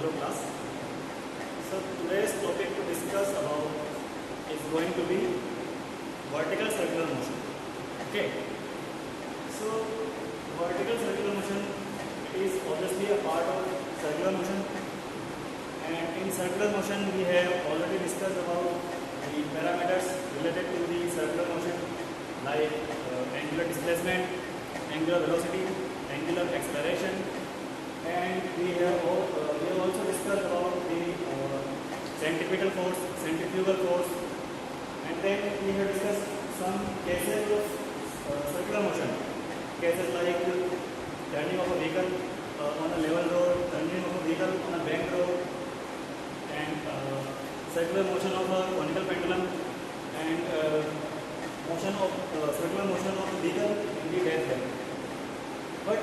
Hello class. So today's topic to discuss about is going to be vertical circular motion. Okay. So vertical circular motion is obviously a part of circular motion, and in circular motion we have already discussed about the parameters related to the circular motion like angular displacement, angular velocity, angular acceleration, and we have also discussed about the centripetal force, centrifugal force, and then we have discussed some cases of circular motion, cases like turning of a vehicle on a level road, turning of a vehicle on a bank road, and circular motion of a conical pendulum, and circular motion of a vehicle in the death. But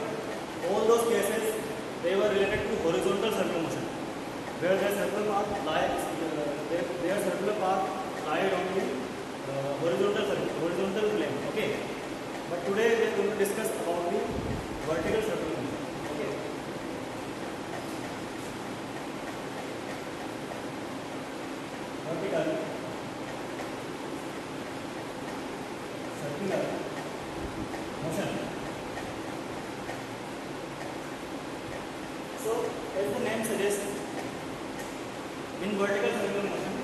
all those cases, they were related to horizontal circular motion, where their circular path lies on the horizontal plane. Okay. But today we are going to discuss about the vertical circular motion. Okay. Vertical circular motion. So, as the name suggests, in vertical circular motion,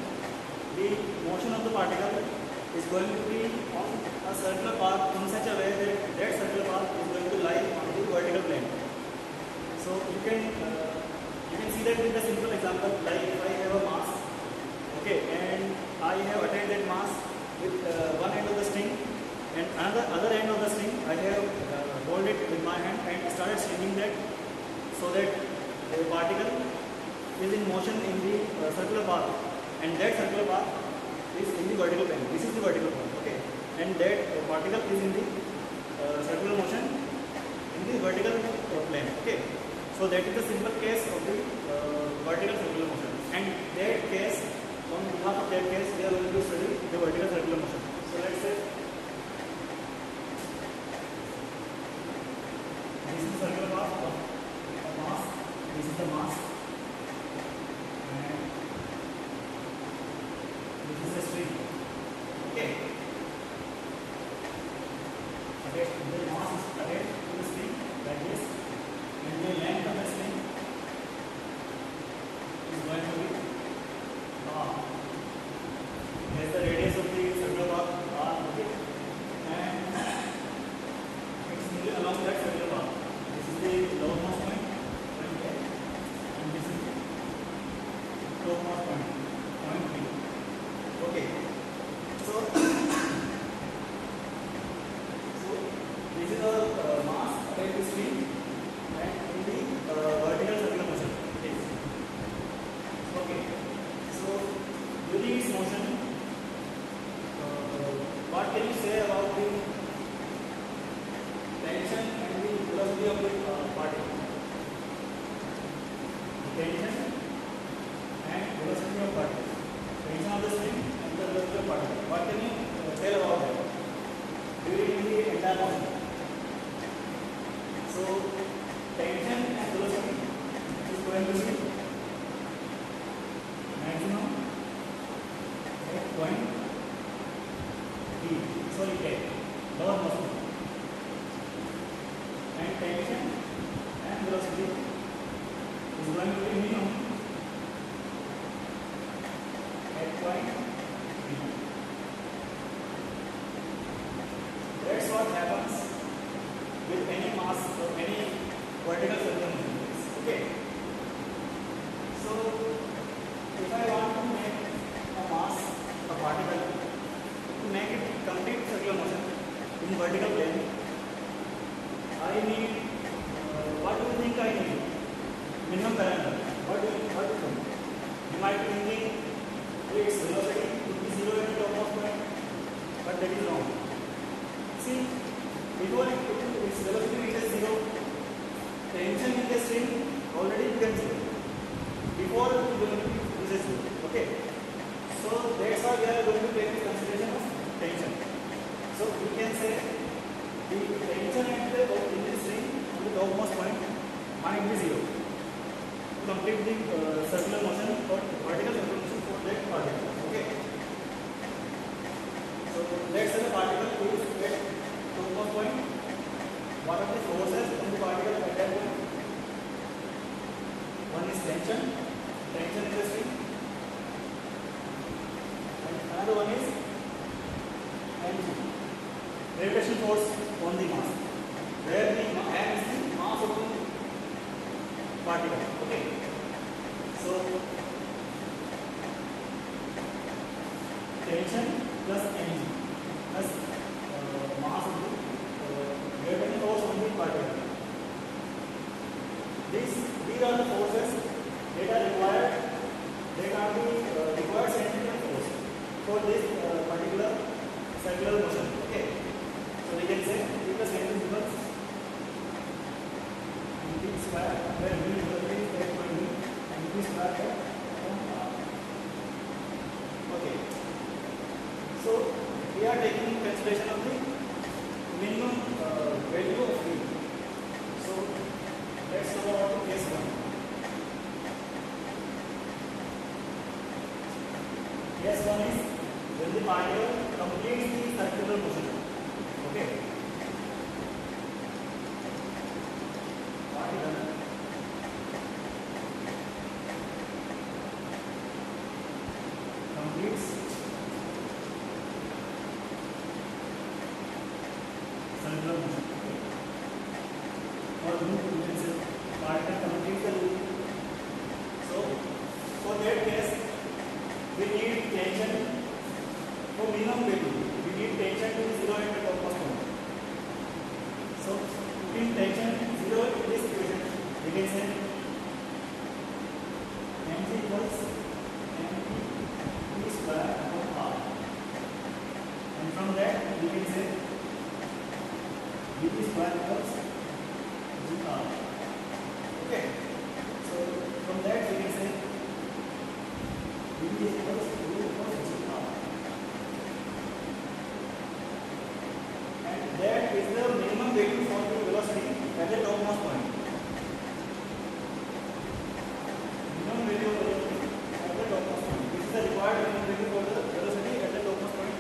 the motion of the particle is going to be on a circular path in such a way that that circular path is going to lie on the vertical plane. So you can see that with a simple example, like if I have a mass, okay, and I have attained that mass with one end of the string, and other end of the string I have hold it with my hand and started swinging that, so that the particle is in motion in the circular path, and that circular path is in the vertical plane. This is the vertical plane, okay, and that particle is in the circular motion in the vertical plane, okay. So that is the simple case of the vertical circular motion, and that case, on behalf of that case, we are going to study the vertical circular motion. So let's say this is the circular path of a mass, this is the mass, and this is the string, okay. Okay, the mass is attached to the string like this, and the length of the string is going to be r. That's the radius of the circular path r, okay, and it's moving along that circular path. This is the lowermost point A, and this is the topmost point B. Okay, so this is a mass attached to string and in the vertical circular motion. Okay, so during its motion, what can you say about the tension and the velocity of the particle? Tension and velocity of particle. Tension of the string and the velocity of particle. What can you tell about that during the entire motion? So tension and velocity is going to be maximum at point B. Sorry, K. Lowermost point. And tension and velocity is going to be minimum at point B. That's what happens with any mass or any vertical circular motion. Okay. So if I want to make a mass, a particle, to make it complete circular motion in vertical plane, I need what do you think I need? Minimum parameter. What do you think? You might be thinking its velocity would be 0 at the topmost point, but that is wrong. See, before its velocity reaches 0, tension in the string already becomes 0. Before the velocity reaches 0. Okay. So that's why we are going to take the consideration of tension. So we can say the tension in the string on the topmost point might be 0. complete the circular motion or vertical circular motion for that particle. Okay. So let's say the particle is at topmost point. What are the forces on the particle at that point? One is tension in the string, and another one is mg, gravitation force on the mass, where the m is the mass of the particle. Okay. So tension plus mg plus mass of the gravitation force on the particle. These are the forces that are required. They are the required centrifugal force for this particular circular motion. Okay. So we can say V plus N equals mv square, where v is mv square upon r. Okay. So we are taking consideration of the minimum value of v. So let's talk about the case 1. Case 1 is when the particle completes the circular motion. Okay. Particle completes circular motion. Or loop, you can say particle completes the loop. So for that case, we need tension for minimum value. We need tension to be 0 at the topmost point. So putting tension 0 in this equation, we can say mg equals mv square upon r. And from that we can say v square equals gr. Okay. So from that we can say v is equals to gr. And that is the minimum value for the velocity at the topmost point. Minimum value of velocity at the topmost point. This is the required minimum value for the velocity at the topmost point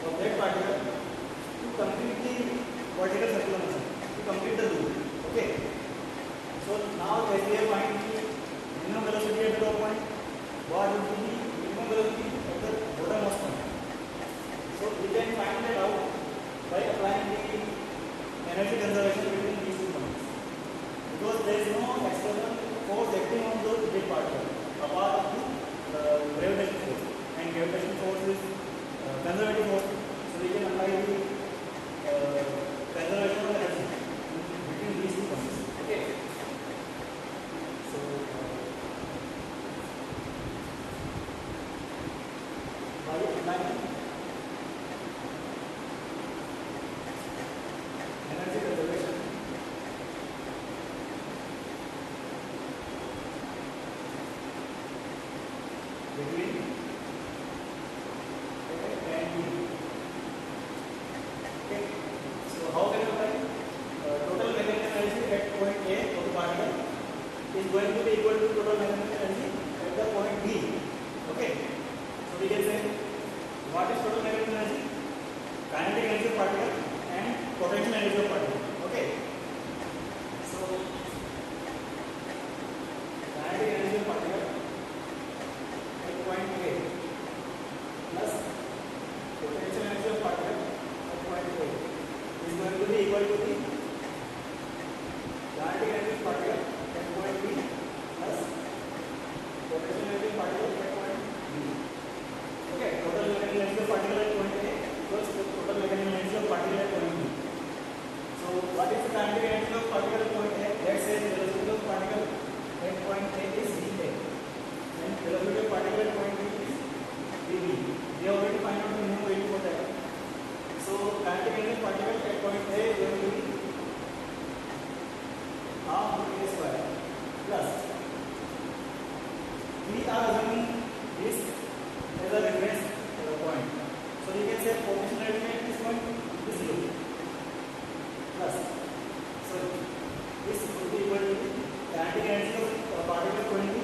of that particle to complete the vertical circular motion, to complete the loop. Okay. So now as we have find the minimum velocity at the top point, what would be the minimum velocity at the bottommost point? So we can find that out by applying the energy conservation between these 2 points, because there is no external force acting on those dead particles apart of the gravitation force, and gravitation force is conservative force. So we can apply the conservation of energy between these 2 points. Okay. So by applying energy conservation between A and B. Okay. So how can you apply? Total mechanical energy at point A of the particle is going to be equal to total mechanical energy at the point B. Okay. So we can say what is total mechanical energy? Kinetic energy of particle and potential energy of particle. Okay. So kinetic energy of particle at point A plus potential energy of particle at point A is going to be equal to the kinetic energy of particle at point B plus potential energy of particle at point B. Okay. Total mechanical energy of particle at point A equals total mechanical energy of particle at point B. So what is the kinetic energy of particle at point A? Let's say the velocity of particle at point A is dA, and velocity of particle at point B is dV. We already find out the minimum value for that. So kinetic energy of particle at point A is going to be half dA square plus, we are assuming this as a reference point. So we can say potential energy at this point is 0 plus. So this would be equal to the kinetic energy of particle at point B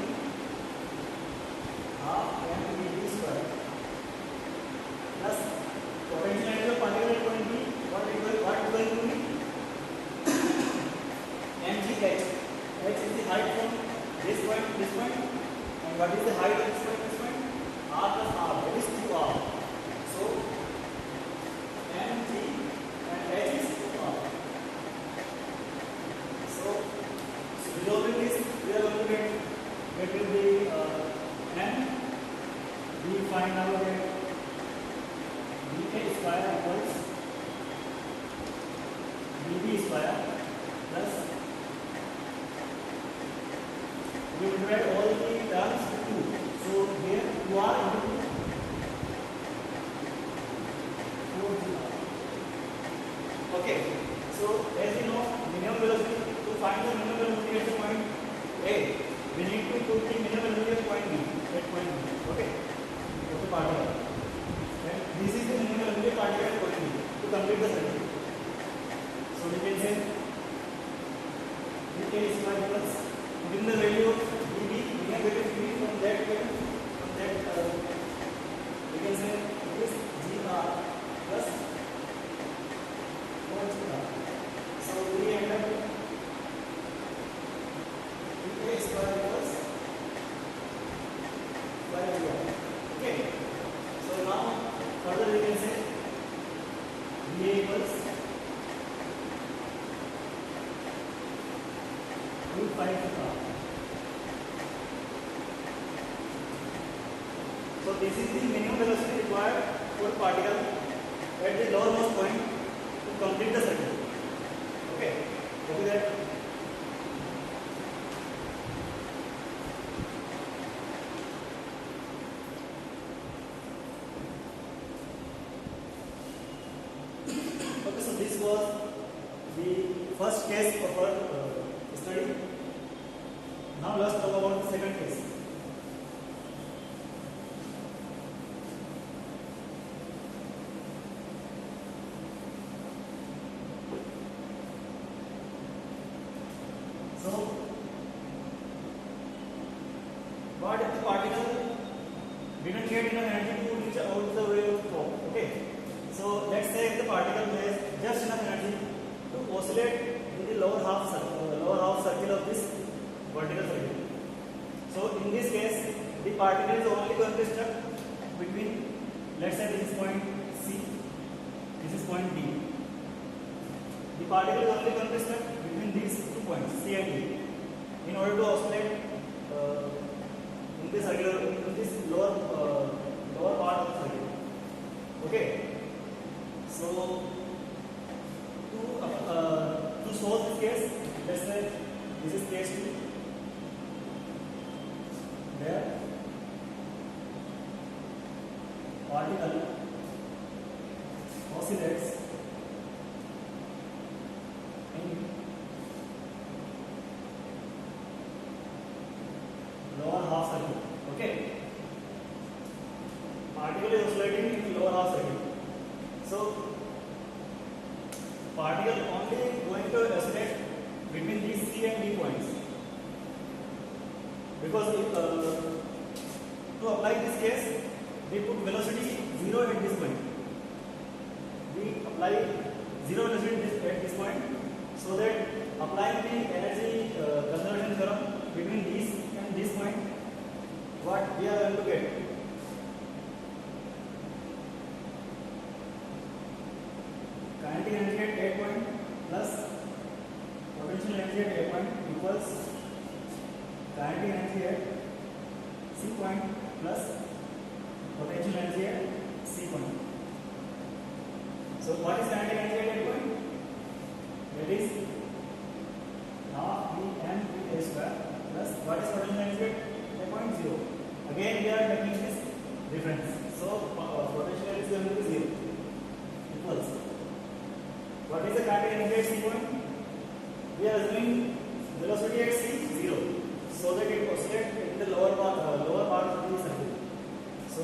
divide all the terms into 2. So here 2r into 4gr. Okay. So as we know, minimum velocity, to find the minimum velocity at the point A, we need to put the minimum velocity at point B. Okay. Of the particle. And this is the minimum velocity of particle at point B to complete the circle. So we can say dk is equal to putting the value of dB, we can get it from that point, we can say it is gr plus 4gr. So we end up dk square equals 5gr. Okay. So now further we can say dA equals root 5gr. So this is the minimum velocity required for particle at the lowermost point to complete the circle. Okay. Copy that. Okay, so this was the first case of our study. Now let's talk about the second case. So, what if the particle didn't get enough energy to reach out the way of flow? Okay. So let's say if the particle has just enough energy to oscillate in the lower half circle of this vertical circle. So in this case, the particle is only going to stuck between, let's say this is point C, this is point D. The particle is only going to stuck between these 2 points, C and D, in order to oscillate in this circular, in this lower part of the circle. Okay. So to solve this case, let's say this is case 2, where particle oscillates in lower half circle. Okay. Particle is oscillating in lower half circle. So particle only going to oscillate between these C and D points, because if, to apply this case, we put velocity 0 at this point. We apply 0 velocity at this point, so that applying the energy conservation theorem between these and this point, what we are going to get? Kinetic energy at A point plus potential energy at A point equals kinetic energy at C point plus potential energy at C point. So what is kinetic energy at A point? That is half V square plus what is potential energy at A point? 0. Again we are taking this difference. So potential energy is going to be 0 equals. What is the kinetic energy at C point? We are assuming velocity at C 0, so that it oscillates in the lower part of the circle. So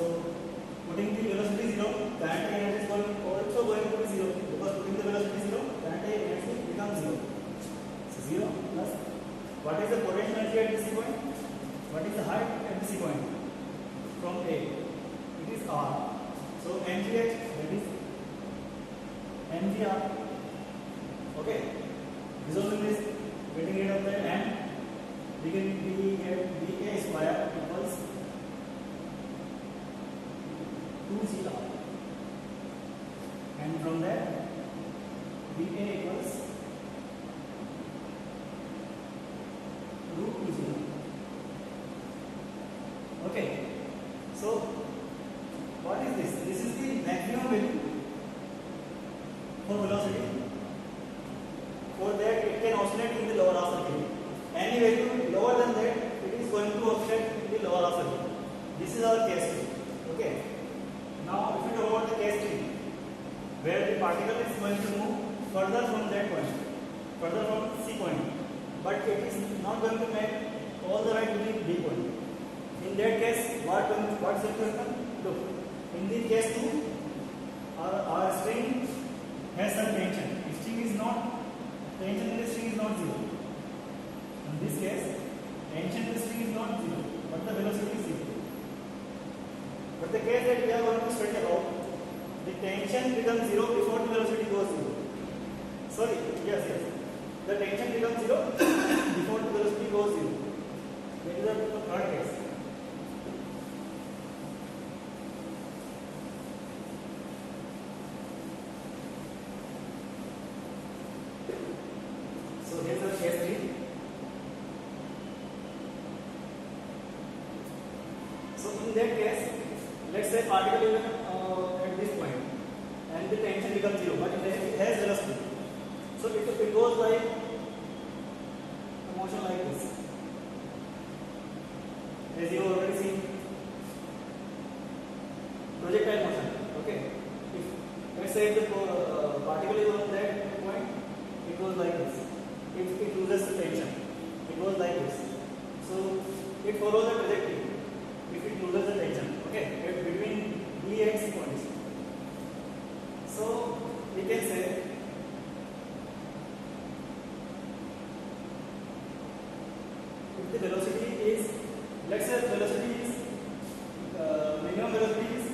putting the velocity 0, kinetic energy is also going to be 0, because putting the velocity 0, kinetic energy becomes 0. So 0 plus what is the potential energy at the C point? What is the height at the C point from A? It is R. So mgh, that is mgr. Okay, resolving this, getting rid of the m, we get dA square equals 2gr, and from there dA equals root 2gr. Okay, so what is this? This is the maximum value for velocity. For that, it can oscillate in the lower half circle. Any value lower than that, it is going going to oscillate in the lower half circle. This is our case 2. Okay. Now if we talk about the case 3, where the particle is going to move further from that point, further from C point, but it is not going to make all the way to the B point. In that case, what is going to happen? Look, in the case 2, our string has some tension. If string is not, tension in the string is not 0. In this case, tension in the string is not 0, but the velocity is 0. But the case that we are going to study about, the tension becomes 0 before the velocity goes 0. Sorry, yes. The tension becomes 0 before the velocity goes 0. That is the third case. So here's our case 3. So in that case, let's say particle is at this point and the tension becomes 0, but it has velocity. So it goes like a motion like this, as you already seen, projectile motion. Okay. If let's say the particle is on that point, it goes like this. If it loses the tension, it goes like this. So it follows the trajectory. If it loses the tension, okay, between B and C points. So we can say if the velocity is, let's say velocity is minimum velocity is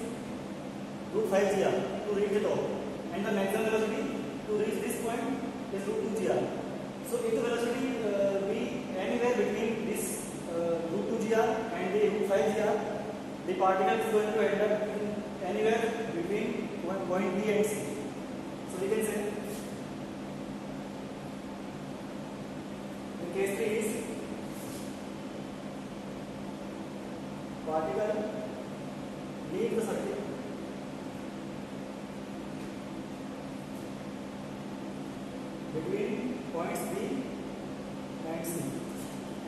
root 5 gr to reach the top, and the maximum velocity to reach this point is root 2 gr. So if the velocity be anywhere between this root 2 gr and the root 5 gr, the particle is going to end up in anywhere between point B and C. So we can say the case 3 is particle leaves the circuit between points B and C.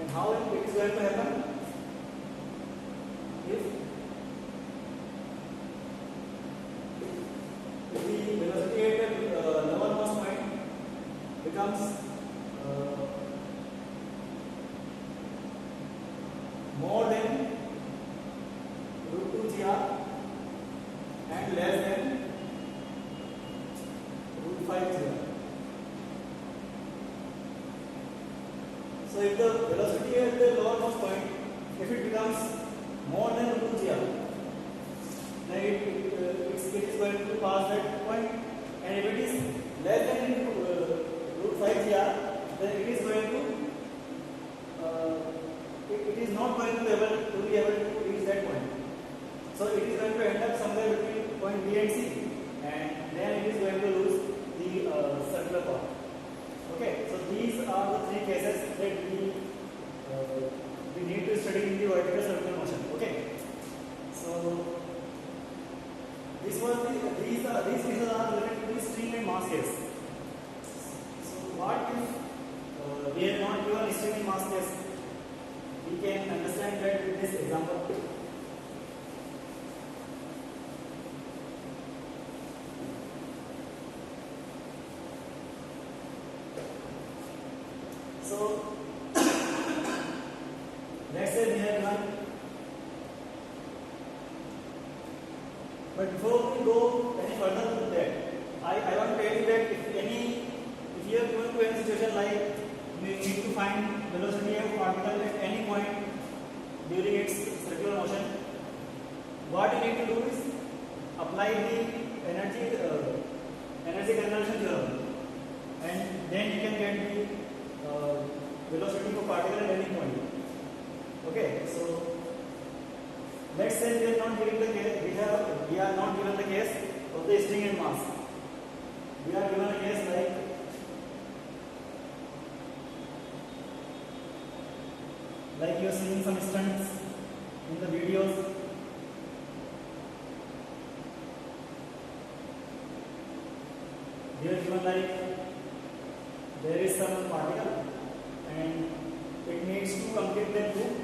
And how it is going to happen? If the velocity at the lowermost point becomes more than root 2 gr and less than root 5 gr. So if the velocity at the lowermost point, if it becomes more than root 2 gr, then it is going to pass that point, and if it is less than root 5 gr, then it is going to it is not going to be able to reach that point. So it is going to end up somewhere between point B and C, and then it is going to lose the circular path. Okay, so these are the 3 cases that we need to study in the vertical circular motion. Okay, so these cases are related to the string and mass case. So what if we have not given string and mass case? We can understand that with this example. So let's say we have done, but before we go any further with that, I want to tell you that if you are going to any situation like you need to find velocity of particle at any point during its circular motion, what you need to do is apply the energy conservation theorem, and then you can get the velocity of particle at any point. Okay, so let's say we are not given the case. We are not given the case of the string and mass. We are given a case like you are seeing some stunts in the videos. They are given like there is some particle and it needs to complete that loop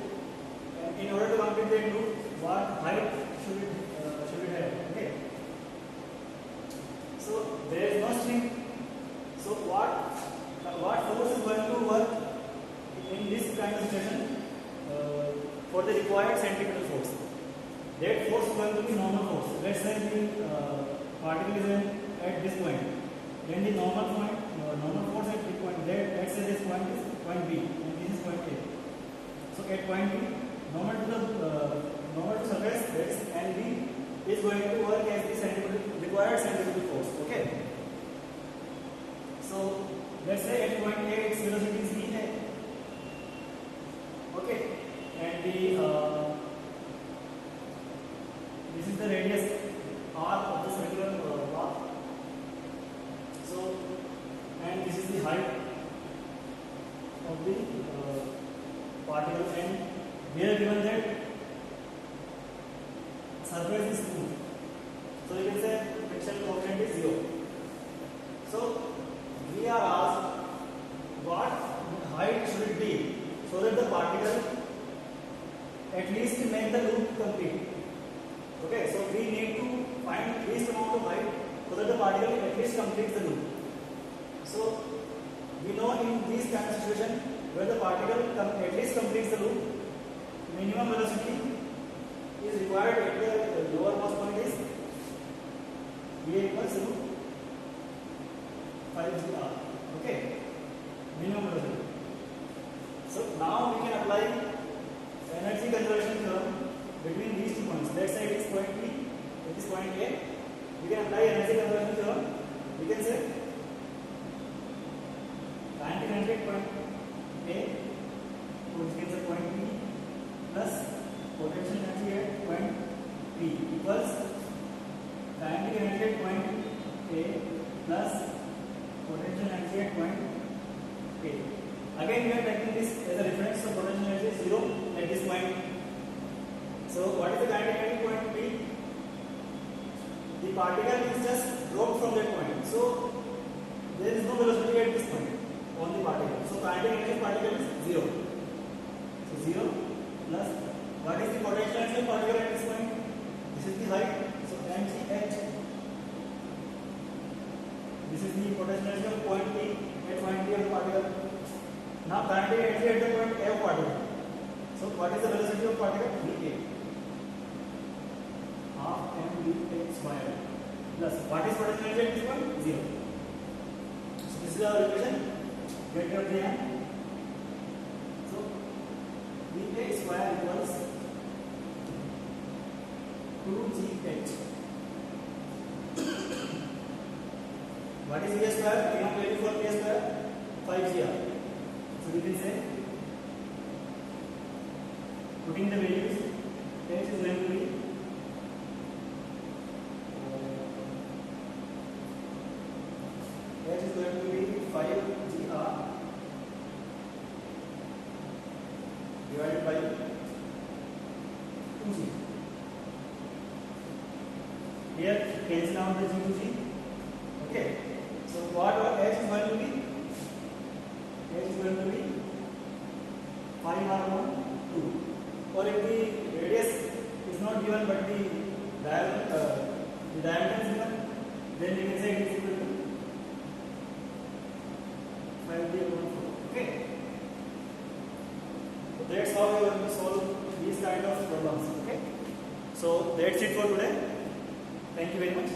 in order to complete that loop, what height should it have? Okay. So there is no string. So what force is going to work in this kind of situation for the required centripetal force? That force is going to be normal force. Let's say the particle is at this point. Then the normal force at the point. Let's say this point is point B and this is point A. So at point B, normal to surface, that is NB, is going to work as the required centripetal force. Okay. So let's say at point A its velocity is VA. Okay, and this is the radius R of the circular path. So, and this is the height of the particle, and we have given that surface is smooth. So you can say friction coefficient is 0. So we are asked what height should it be so that the particle at least make the loop complete. Okay, so we need to find least amount of height so that the particle at least completes the loop. So we know in this kind of situation where the particle at least completes the loop, minimum velocity is required at the lowermost point is V equals to 5gr. Okay, minimum velocity. So now we can apply energy conservation theorem between these 2 points. Let's say it is point B, it is point A. We can apply energy conservation theorem. We can say kinetic energy at point A, which is point B, plus potential energy at point P equals kinetic energy at point A plus potential energy at point A. Again, we are taking this as a reference, so potential energy is 0 at this point. So what is the kinetic energy at point P? The particle is just dropped from that point. So there is no velocity at this point on the particle. So kinetic energy of particle is 0. So 0 plus what is the potential energy of particle at this point? This is the height. So mgh. This is the potential energy of point P at point P of the particle. Now kinetic energy at the point A of particle. So what is the velocity of particle? VA. Half mv square plus what is potential energy at this point? 0. So this is our equation. Get your DM. So VA square equals 2gh. What is VA square? We have value for VA square 5gr. So we can say, putting the values, h is going to be h is going to be 5gr divided by 2g. Here cancel out the g to g. Okay. So what h is going to be? H is going to be 5r1 2. Or if the radius is not given but the diameter is given, then we can say it is equal to 5d/4. Okay. So that's how we are going to solve these kind of problems. Okay. So that's it for today. Thank you very much.